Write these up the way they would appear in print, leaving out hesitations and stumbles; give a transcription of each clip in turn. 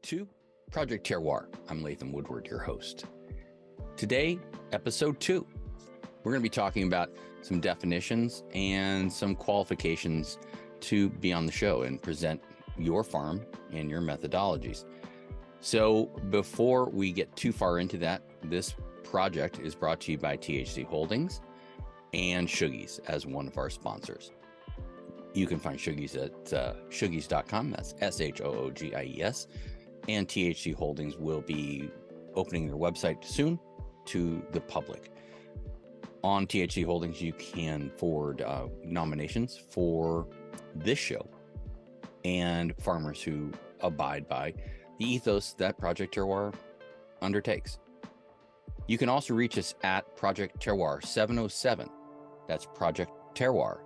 to Project Terroir. I'm Latham Woodward, your host. Today, episode 2, we're going to be talking about some definitions and some qualifications to be on the show and present your farm and your methodologies. So before we get too far into that, this project is brought to you by THC Holdings and Shuggies as one of our sponsors. You can find Shuggies at shuggies.com. That's SHOOGIES. And THC Holdings will be opening their website soon to the public. On THC Holdings, you can forward nominations for this show and farmers who abide by the ethos that Project Terroir undertakes. You can also reach us at Project Terroir 707. That's Project Terroir,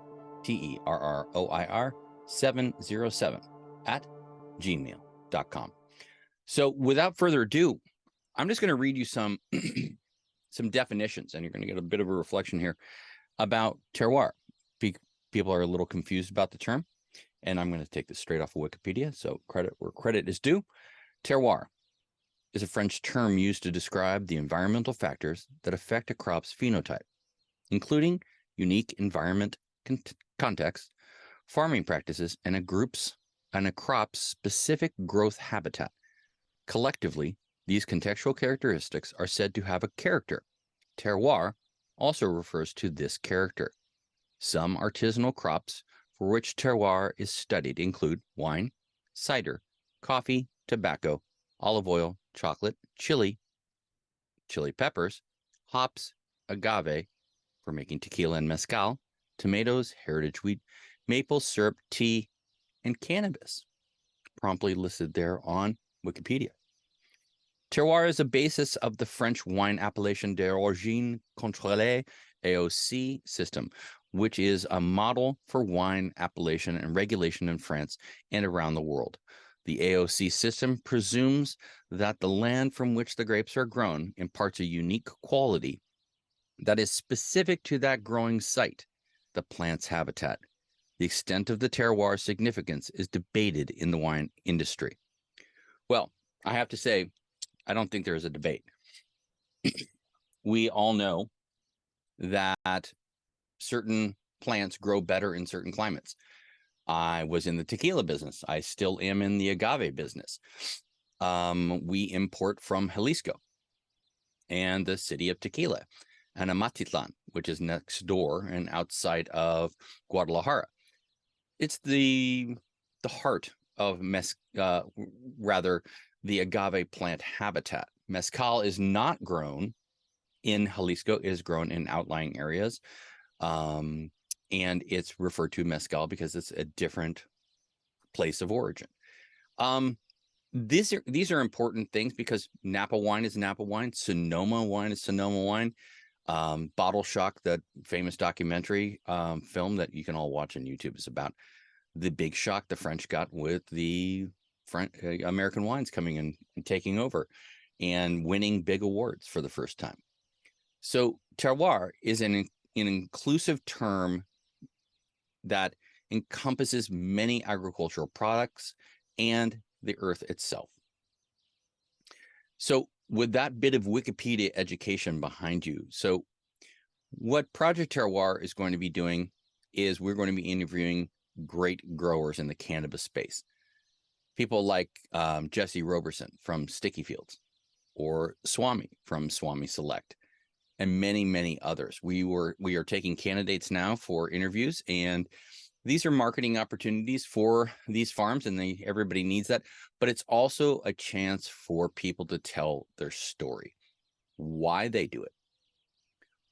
TERROIR 707 at gmail.com. So without further ado, I'm just going to read you some definitions, and you're going to get a bit of a reflection here about terroir. People are a little confused about the term, and I'm going to take this straight off of Wikipedia, so credit where credit is due. Terroir is a French term used to describe the environmental factors that affect a crop's phenotype, including unique environment context, farming practices, and a crop's specific growth habitat. Collectively, these contextual characteristics are said to have a character. Terroir also refers to this character. Some artisanal crops for which terroir is studied include wine, cider, coffee, tobacco, olive oil, chocolate, chili peppers, hops, agave for making tequila and mezcal, tomatoes, heritage wheat, maple syrup, tea, and cannabis, promptly listed there on Wikipedia. Terroir is a basis of the French wine appellation d'origine contrôlée AOC system, which is a model for wine appellation and regulation in France and around the world. The AOC system presumes that the land from which the grapes are grown imparts a unique quality that is specific to that growing site, the plant's habitat. The extent of the terroir significance is debated in the wine industry. Well, I have to say, I don't think there is a debate. We all know that certain plants grow better in certain climates. I was in the tequila business. I still am in the agave business. We import from Jalisco and the city of Tequila and Amatitlan, which is next door and outside of Guadalajara. It's the heart of the agave plant habitat. Mezcal is not grown in Jalisco. It is grown in outlying areas. And it's referred to mezcal because it's a different place of origin. These are important things because Napa wine is Napa wine. Sonoma wine is Sonoma wine. Bottle Shock, that famous documentary film that you can all watch on YouTube, is about the big shock the French got with the American wines coming in and taking over and winning big awards for the first time. So terroir is an inclusive term that encompasses many agricultural products and the earth itself. So with that bit of Wikipedia education behind you, so what Project Terroir is going to be doing is we're going to be interviewing great growers in the cannabis space. People like Jesse Roberson from Sticky Fields, or Swami from Swami Select, and many, many others. We are taking candidates now for interviews, and these are marketing opportunities for these farms, and everybody needs that. But it's also a chance for people to tell their story, why they do it,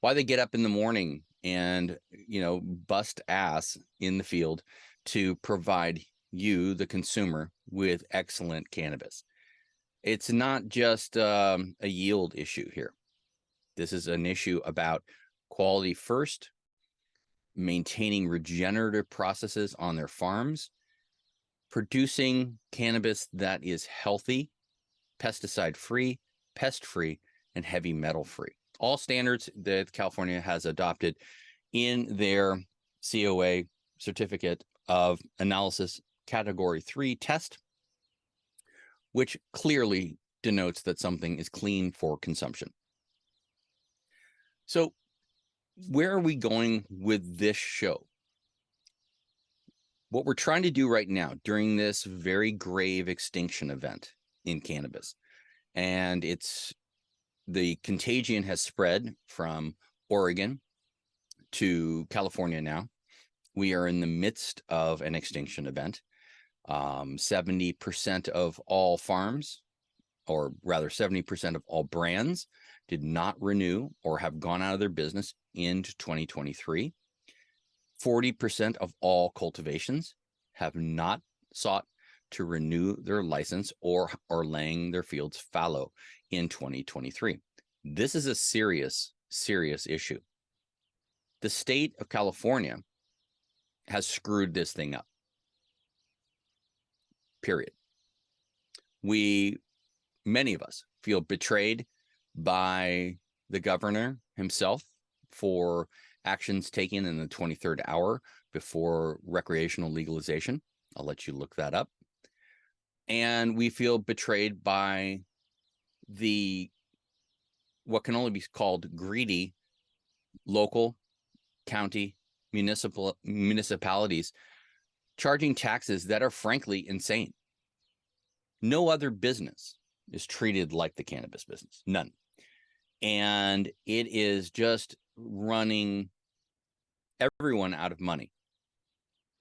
why they get up in the morning and, bust ass in the field to provide you, the consumer, with excellent cannabis. It's not just a yield issue here. This is an issue about quality first, maintaining regenerative processes on their farms, producing cannabis that is healthy, pesticide-free, pest-free, and heavy metal-free. All standards that California has adopted in their COA certificate of analysis category 3 test, which clearly denotes that something is clean for consumption. So where are we going with this show? What we're trying to do right now during this very grave extinction event in cannabis, and the contagion has spread from Oregon to California now. We are in the midst of an extinction event. 70% of all farms, or rather 70% of all brands, did not renew or have gone out of their business into 2023. 40% of all cultivations have not sought to renew their license or are laying their fields fallow in 2023. This is a serious, serious issue. The state of California has screwed this thing up. Period. Many of us feel betrayed by the governor himself for actions taken in the 23rd hour before recreational legalization. I'll let you look that up. And we feel betrayed by what can only be called greedy local, county, municipalities charging taxes that are frankly insane. No other business is treated like the cannabis business. None. And it is just running everyone out of money.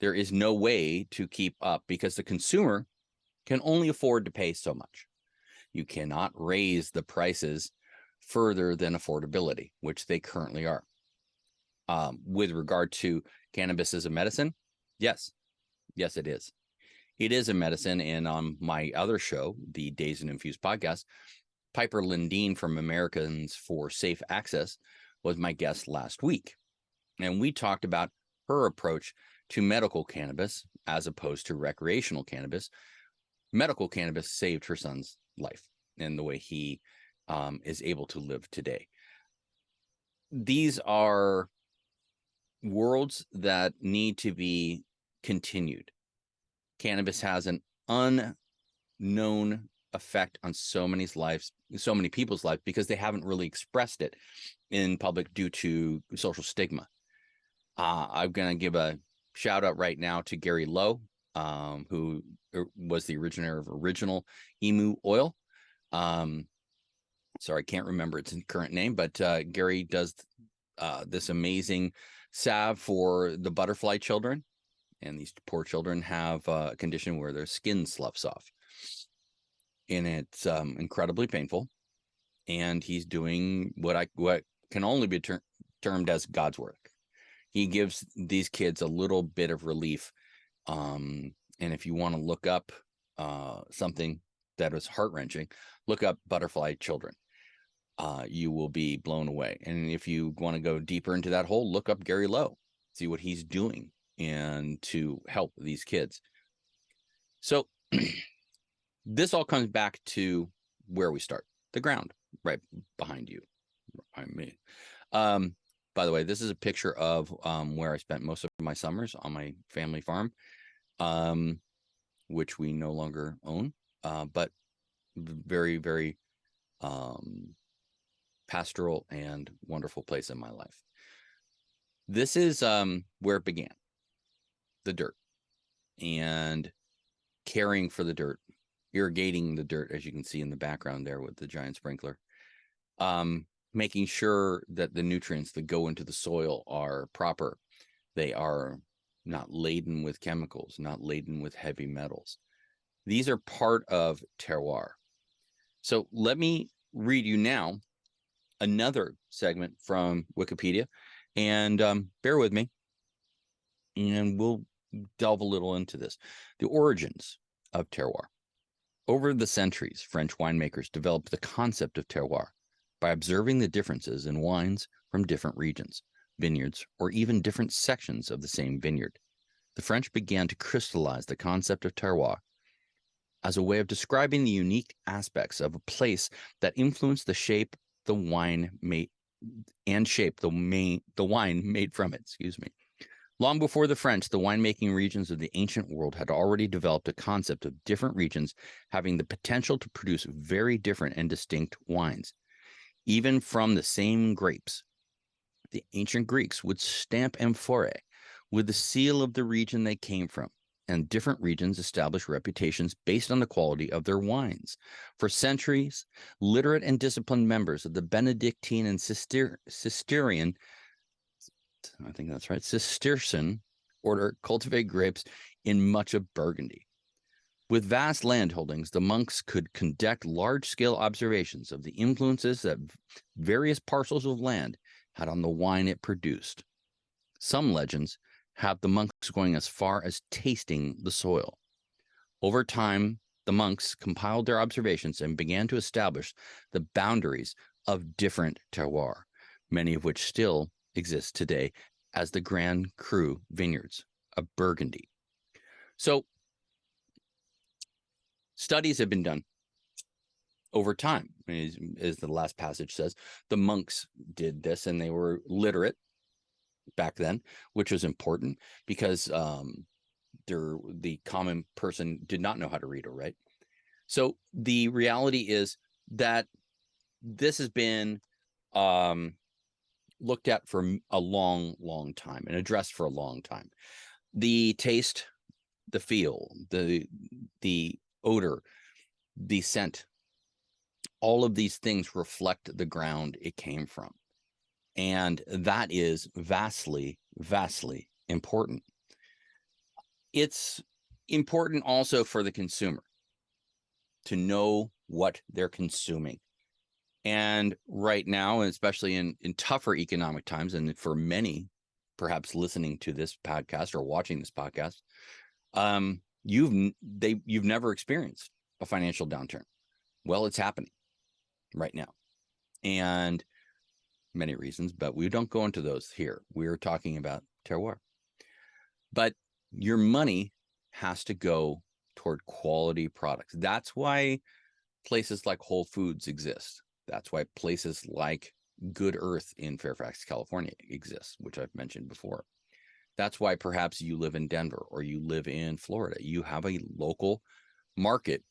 There is no way to keep up because the consumer can only afford to pay so much. You cannot raise the prices further than affordability, which they currently are. With regard to cannabis as a medicine, yes, it is. It is a medicine. And on my other show, the Dazed and Infused podcast, Piper Lindeen from Americans for Safe Access was my guest last week. And we talked about her approach to medical cannabis as opposed to recreational cannabis. Medical cannabis saved her son's life and the way he is able to live today. These are worlds that need to be continued. Cannabis has an unknown effect on so many people's lives because they haven't really expressed it in public due to social stigma. I'm going to give a shout out right now to Gary Lowe, who was the originator of original emu oil. Sorry, I can't remember its current name, but Gary does this amazing salve for the butterfly children. And these poor children have a condition where their skin sloughs off. And it's incredibly painful. And he's doing what can only be termed as God's work. He gives these kids a little bit of relief. And if you want to look up something that is heart-wrenching, look up butterfly children. You will be blown away. And if you want to go deeper into that hole, look up Gary Lowe, see what he's doing and to help these kids. So this all comes back to where we start, the ground right behind you. Behind me. By the way, this is a picture of where I spent most of my summers on my family farm, which we no longer own, but very, very pastoral and wonderful place in my life. This is where it began, the dirt, and caring for the dirt, irrigating the dirt, as you can see in the background there with the giant sprinkler, making sure that the nutrients that go into the soil are proper. They are not laden with chemicals, not laden with heavy metals. These are part of terroir. So let me read you now another segment from Wikipedia, and bear with me, and we'll delve a little into this. The origins of terroir. Over the centuries, French winemakers developed the concept of terroir by observing the differences in wines from different regions, vineyards, or even different sections of the same vineyard. The French began to crystallize the concept of terroir as a way of describing the unique aspects of a place that influence the shape the wine made and shape the wine made from it. Long before the French, the winemaking regions of the ancient world had already developed a concept of different regions having the potential to produce very different and distinct wines, even from the same grapes. The ancient Greeks would stamp amphorae with the seal of the region they came from, and different regions established reputations based on the quality of their wines. For centuries, literate and disciplined members of the Benedictine and Cistercian, I think that's right, Cistercian order cultivate grapes in much of Burgundy. With vast land holdings, the monks could conduct large-scale observations of the influences that various parcels of land had on the wine it produced. Some legends have the monks going as far as tasting the soil. Over time, the monks compiled their observations and began to establish the boundaries of different terroirs, many of which still exist today as the Grand Cru vineyards of Burgundy. So, studies have been done over time. As the last passage says, the monks did this, and they were literate back then, which was important because the common person did not know how to read or write. So the reality is that this has been looked at for a long, long time and addressed for a long time. The taste, the feel, the odor, the scent, all of these things reflect the ground it came from. And that is vastly, vastly important. It's important also for the consumer to know what they're consuming. And right now, especially in tougher economic times, and for many, perhaps listening to this podcast or watching this podcast, you've never experienced a financial downturn. Well, it's happening right now, and many reasons, but we don't go into those here. We're talking about terroir. But your money has to go toward quality products. That's why places like Whole Foods exist. That's why places like Good Earth in Fairfax, California exists, which I've mentioned before. That's why perhaps you live in Denver or you live in Florida. You have a local market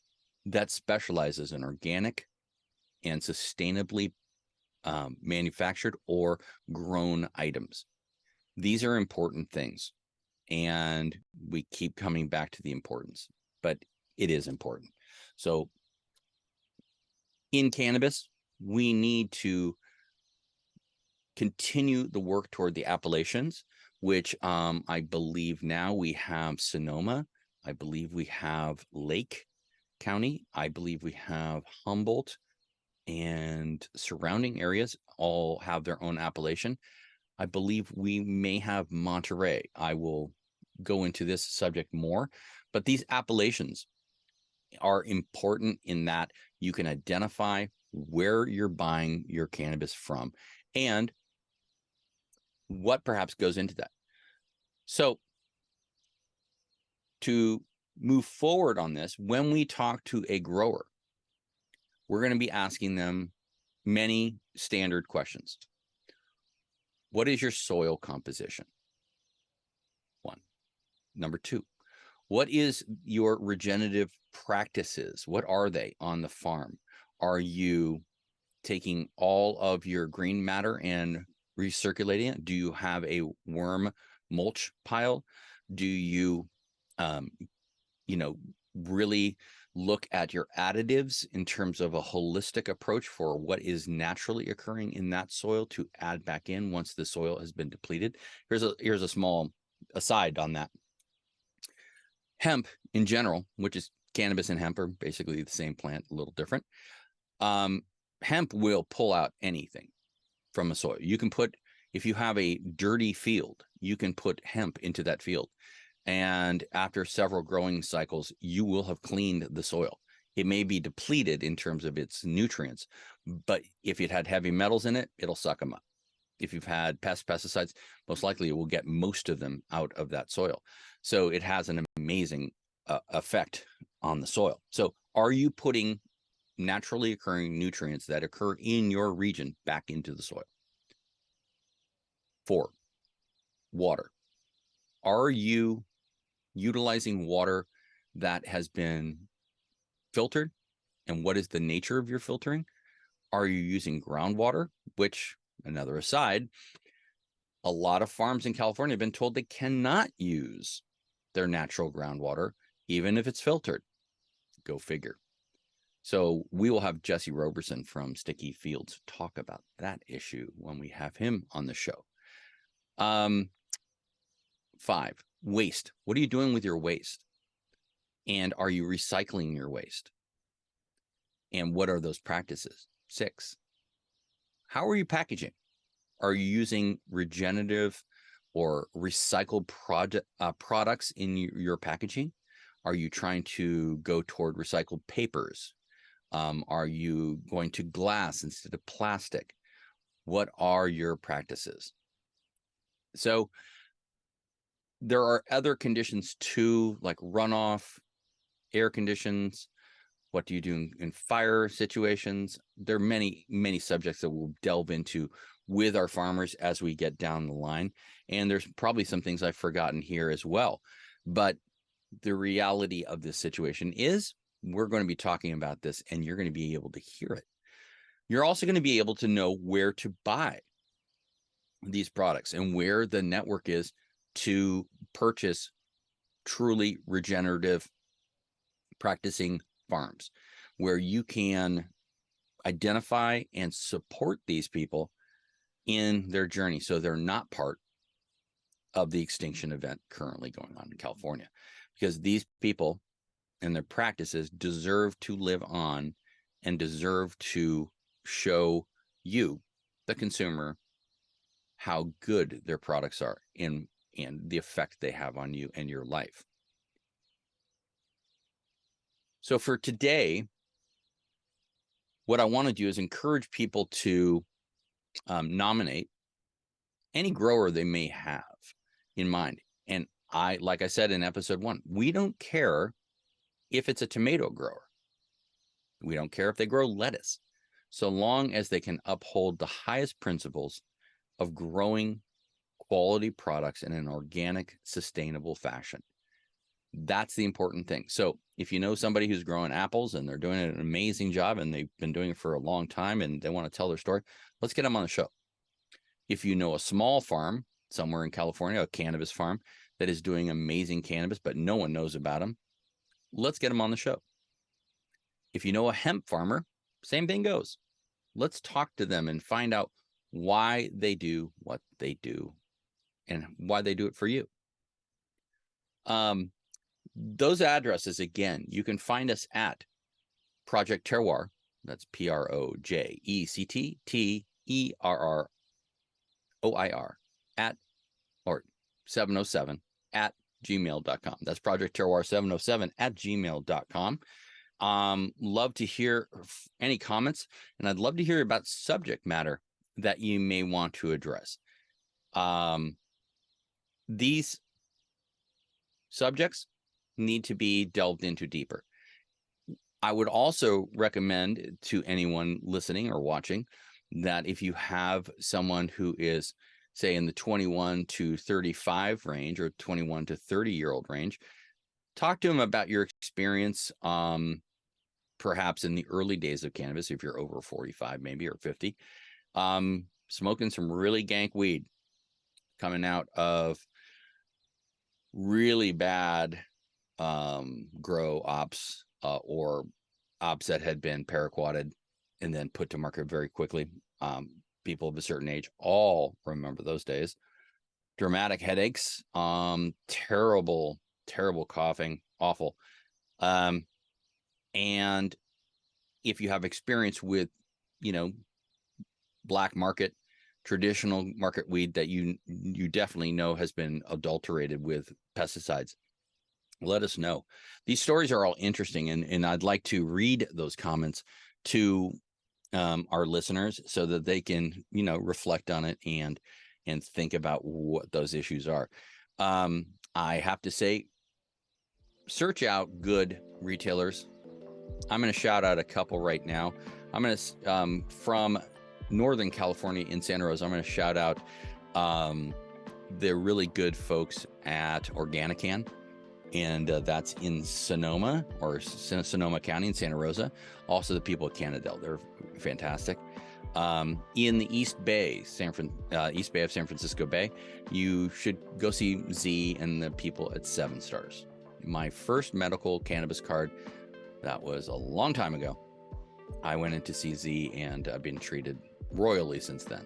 that specializes in organic and sustainably manufactured or grown items. These are important things, and we keep coming back to the importance, but it is important. So in cannabis, we need to continue the work toward the appellations, which I believe now we have Sonoma. I believe we have Lake County. I believe we have Humboldt, and surrounding areas all have their own appellation. I believe we may have Monterey. I will go into this subject more, but these appellations are important in that you can identify where you're buying your cannabis from and what perhaps goes into that. So to move forward on this, when we talk to a grower, we're going to be asking them many standard questions. What is your soil composition? One. Number two, what is your regenerative practices? What are they on the farm? Are you taking all of your green matter and recirculating it? Do you have a worm mulch pile? Do you, really look at your additives in terms of a holistic approach for what is naturally occurring in that soil to add back in once the soil has been depleted? Here's a small aside on that. Hemp in general, which is cannabis and hemp are basically the same plant, a little different. Hemp will pull out anything from a soil. You can put, if you have a dirty field, you can put hemp into that field. And after several growing cycles, you will have cleaned the soil. It may be depleted in terms of its nutrients, but if it had heavy metals in it, it'll suck them up. If you've had pesticides, most likely it will get most of them out of that soil. So it has an amazing effect on the soil. So are you putting naturally occurring nutrients that occur in your region back into the soil? 4, water. Are you utilizing water that has been filtered? And what is the nature of your filtering? Are you using groundwater? Which, another aside, a lot of farms in California have been told they cannot use their natural groundwater, even if it's filtered. Go figure. So we will have Jesse Roberson from Sticky Fields talk about that issue when we have him on the show. 5, waste. What are you doing with your waste? And are you recycling your waste? And what are those practices? 6, how are you packaging? Are you using regenerative or recycled products in your packaging? Are you trying to go toward recycled papers? Are you going to glass instead of plastic? What are your practices? So there are other conditions too, like runoff, air conditions. What do you do in fire situations? There are many, many subjects that we'll delve into with our farmers as we get down the line. And there's probably some things I've forgotten here as well. But the reality of this situation is we're going to be talking about this, and you're going to be able to hear it. You're also going to be able to know where to buy these products and where the network is to purchase truly regenerative practicing farms, where you can identify and support these people in their journey so they're not part of the extinction event currently going on in California, because these people and their practices deserve to live on and deserve to show you, the consumer, how good their products are and the effect they have on you and your life. So for today, what I want to do is encourage people to nominate any grower they may have in mind. And like I said in episode 1, we don't care if it's a tomato grower. We don't care if they grow lettuce, so long as they can uphold the highest principles of growing quality products in an organic, sustainable fashion. That's the important thing. So if you know somebody who's growing apples and they're doing an amazing job and they've been doing it for a long time and they want to tell their story, let's get them on the show. If you know a small farm somewhere in California, a cannabis farm that is doing amazing cannabis, but no one knows about them, let's get them on the show. If you know a hemp farmer, same thing goes. Let's talk to them and find out why they do what they do and why they do it for you. Those addresses, again, you can find us at Project Terroir. That's PROJECTTERROIR at, or 707 at gmail.com. That's Project Terroir 707 at gmail.com. Love to hear any comments, and I'd love to hear about subject matter that you may want to address. These subjects need to be delved into deeper. I would also recommend to anyone listening or watching that if you have someone who is, say, in the 21 to 35 range or 21 to 30-year-old range, talk to them about your experience, perhaps in the early days of cannabis, if you're over 45 maybe or 50, smoking some really gank weed coming out of really bad grow ops or ops that had been paraquated and then put to market very quickly. People of a certain age all remember those days. Dramatic headaches, terrible coughing, awful. And if you have experience with, black market, traditional market weed that you definitely know has been adulterated with pesticides, let us know. These stories are all interesting, and I'd like to read those comments to our listeners so that they can, reflect on it and think about what those issues are. I have to say, search out good retailers. I'm going to shout out a couple right now. I'm going to, from Northern California in Santa Rosa, I'm going to shout out the really good folks at Organican, and that's in Sonoma County in Santa Rosa. Also, the people at Canadell, they're fantastic. In the East Bay of San Francisco Bay, you should go see Z and the people at 7 Stars. My first medical cannabis card, that was a long time ago. I went in to see Z, and I've been treated royally since then.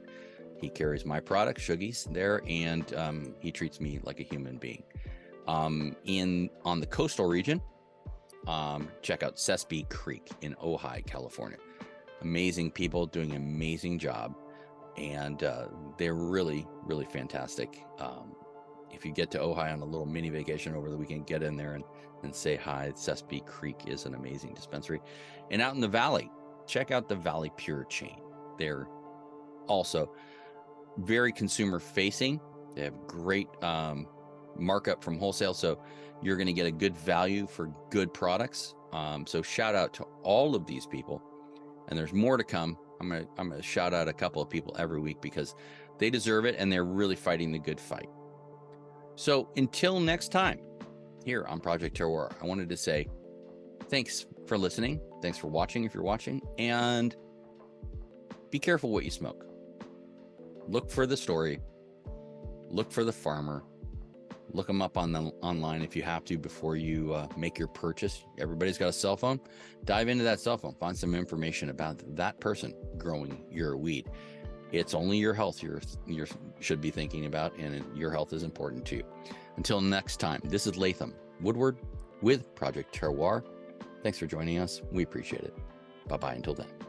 He carries my product, Shuggies, there, and he treats me like a human being. On the coastal region, check out Sespe Creek in Ojai, California. Amazing people doing an amazing job, and they're really, really fantastic. If you get to Ojai on a little mini vacation over the weekend, get in there and say hi. Sespe Creek is an amazing dispensary. And out in the valley, check out the Valley Pure chain. They're also very consumer facing. They have great markup from wholesale, so you're going to get a good value for good products. So shout out to all of these people, and there's more to come. I'm gonna shout out a couple of people every week because they deserve it, and they're really fighting the good fight. So until next time, here on Project Terroir, I wanted to say thanks for listening. Thanks for watching if you're watching, and be careful what you smoke. Look for the story. Look for the farmer. Look them up online if you have to before you make your purchase. Everybody's got a cell phone. Dive into that cell phone. Find some information about that person growing your weed. It's only your health you should be thinking about, and your health is important too. Until next time, this is Latham Woodward with Project Terroir. Thanks for joining us. We appreciate it. Bye-bye until then.